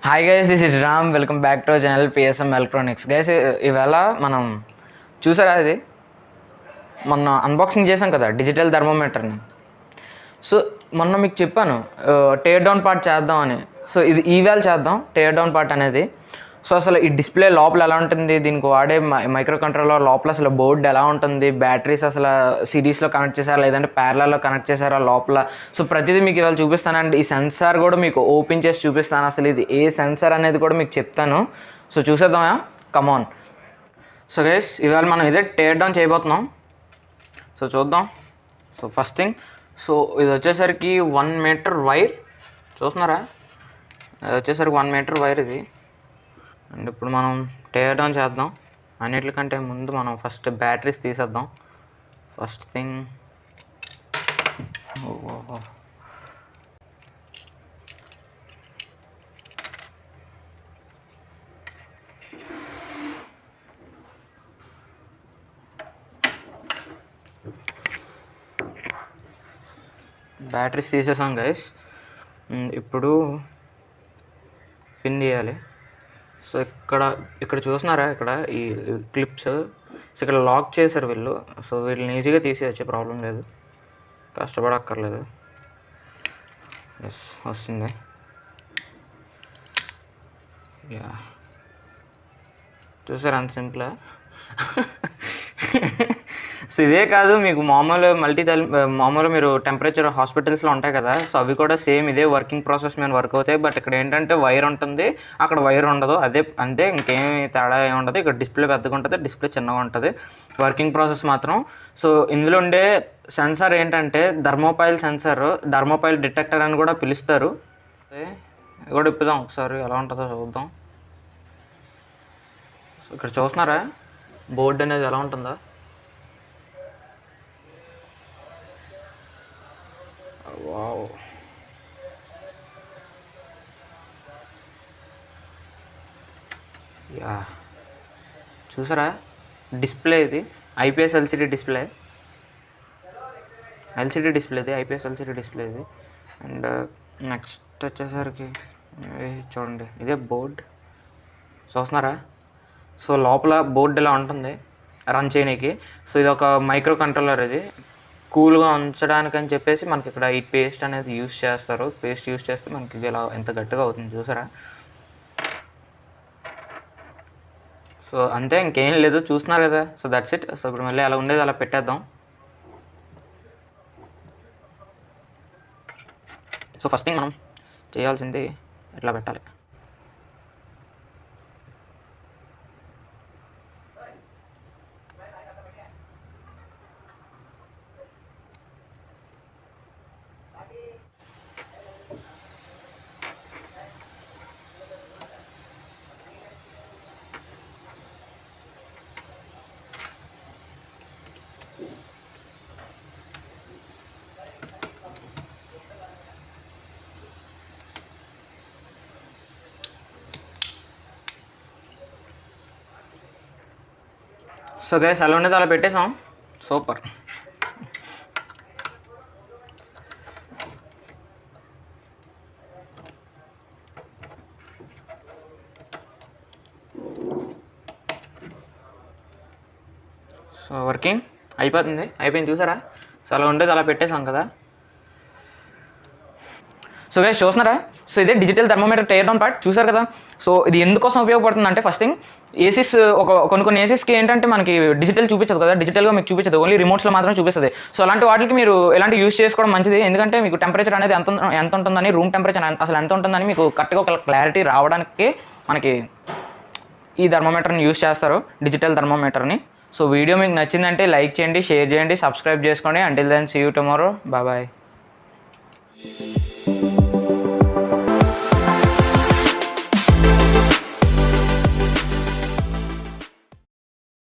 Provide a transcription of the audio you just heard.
Hi guys, this is Ram. Welcome back to channel PSM electronics. Guys, ఇవాళ మనం చూసారా, ఇది మొన్న అన్బాక్సింగ్ చేసాం కదా డిజిటల్ థర్మోమీటర్ని. సో మొన్న మీకు చెప్పాను టేర్ డౌన్ పార్ట్ చేద్దామని. సో ఇది ఈవేళ చేద్దాం టేర్ డౌన్ పార్ట్ అనేది. సో అసలు ఈ డిస్ప్లే లోపల ఎలా ఉంటుంది, దీనికి వాడే మైక్రో కంట్రోలర్ లోపల అసలు బోర్డు ఎలా ఉంటుంది, బ్యాటరీస్ అసలు సిరీస్లో కనెక్ట్ చేశారా లేదంటే ప్యారలల్లో కనెక్ట్ చేశారా లోపల. సో ప్రతిదీ మీకు ఇవాళ చూపిస్తానండి. ఈ సెన్సార్ కూడా మీకు ఓపెన్ చేసి చూపిస్తాను, అసలు ఇది ఏ సెన్సార్ అనేది కూడా మీకు చెప్తాను. సో చూసేద్దామా, కమాన్. సో గైస్, ఇవాళ మనం ఇదే టేర్ డౌన్ చేయబోతున్నాం. సో చూద్దాం. సో ఫస్ట్ థింగ్, సో ఇది వచ్చేసరికి 1 మీటర్ వైర్ చూస్తున్నారా, ఇది వచ్చేసరికి 1 మీటర్ వైర్ ఇది. అండ్ ఇప్పుడు మనం టేర్ డౌన్ చేద్దాం. అన్నిటికంటే ముందు మనం ఫస్ట్ బ్యాటరీస్ తీసేద్దాం. ఫస్ట్ థింగ్, బ్యాటరీస్ తీసేసాం గైస్. ఇప్పుడు పిన్ తీయాలి. సో ఇక్కడ చూస్తున్నారా, ఇక్కడ ఈ క్లిప్స్. సో ఇక్కడ లాక్ చేశారు వీళ్ళు. సో వీళ్ళని ఈజీగా తీసేయచ్చు, ప్రాబ్లం లేదు, కష్టపడక్కర్లేదు. ఎస్, వస్తుంది. యా, చూసారా అంత సింపుల్. సో ఇదే కాదు, మీకు మామూలు మీరు టెంపరేచర్ హాస్పిటల్స్లో ఉంటాయి కదా, సో అవి కూడా సేమ్ ఇదే వర్కింగ్ ప్రాసెస్ మీద వర్క్ అవుతాయి. బట్ ఇక్కడ ఏంటంటే వైర్ ఉంటుంది, అక్కడ వైర్ ఉండదు. అంతే, ఇంకేమి తేడా ఏమి ఉండదు. ఇక్కడ డిస్ప్లే పెద్దగా ఉంటుంది, డిస్ప్లే చిన్నగా ఉంటుంది. వర్కింగ్ ప్రాసెస్ మాత్రం. సో ఇందులో ఉండే సెన్సార్ ఏంటంటే థర్మోపైల్ సెన్సార్, థర్మోపైల్ డిటెక్టర్ అని కూడా పిలుస్తారు. ఇది కూడా ఇప్పుదాం ఒకసారి, ఎలా ఉంటుందో చూద్దాం. సో ఇక్కడ చూస్తున్నారా బోర్డు అనేది ఎలా ఉంటుందో. వావ్, యా, చూసారా డిస్ప్లే ఇది ఐపీఎస్ ఎల్సిడి డిస్ప్లే. ఇది ఐపీఎస్ ఎల్సిడి డిస్ప్లే ఇది. అండ్ నెక్స్ట్ వచ్చేసరికి చూడండి, ఇదే బోర్డ్ చూస్తున్నారా. సో లోపల బోర్డు ఇలా ఉంటుంది రన్ చేయడానికి. సో ఇది ఒక మైక్రో కంట్రోలర్. ఇది కూల్గా ఉంచడానికి అని చెప్పేసి మనకి ఇక్కడ ఈ పేస్ట్ అనేది యూస్ చేస్తారు. పేస్ట్ యూస్ చేస్తే మనకి ఇది ఇలా ఎంత గట్టిగా అవుతుంది చూసారా. సో అంతే, ఇంకేం లేదు, చూస్తున్నారు కదా. So that's it. సో ఇప్పుడు మళ్ళీ అలా ఉండేది అలా పెట్టేద్దాం. సో ఫస్ట్ థింగ్ మనం చేయాల్సింది ఇట్లా పెట్టాలి. సో గైస్, అలా ఉండేది అలా పెట్టేసాం. సూపర్. సో వర్కింగ్ అయిపోయింది చూసారా. సో అలా ఉండేది అలా పెట్టేసాం కదా. సో గైస్ చూస్తున్నారా, సో ఇదే digital thermometer tear down part చూసారు కదా. సో ఇది ఎందుకోసం ఉపయోగపడుతుంది అంటే, ఫస్ట్ థింగ్ ఏసీస్ కొన్ని ఏసీస్కి ఏంటంటే మనకి డిజిటల్ చూపించదు కదా, డిజిటల్గా మీకు చూపించదు, ఓన్లీ రిమోట్స్లో మాత్రమే చూపిస్తుంది. సో అలాంటి వాటికి మీరు ఎలాంటి యూస్ చేసుకోవడం మంచిది. ఎందుకంటే మీకు టెంపరేచర్ అనేది ఎంత ఉంటుందని, రూమ్ టెంపరేచర్ అసలు ఎంత ఉంటుందని మీకు కరెక్ట్గా ఒక క్లారిటీ రావడానికి మనకి ఈ థర్మోమీటర్ని యూస్ చేస్తారు, డిజిటల్ థర్మోమీటర్ని. సో వీడియో మీకు నచ్చిందంటే లైక్ చేయండి, షేర్ చేయండి, సబ్స్క్రైబ్ చేసుకోండి. Until then see you tomorrow. Bye.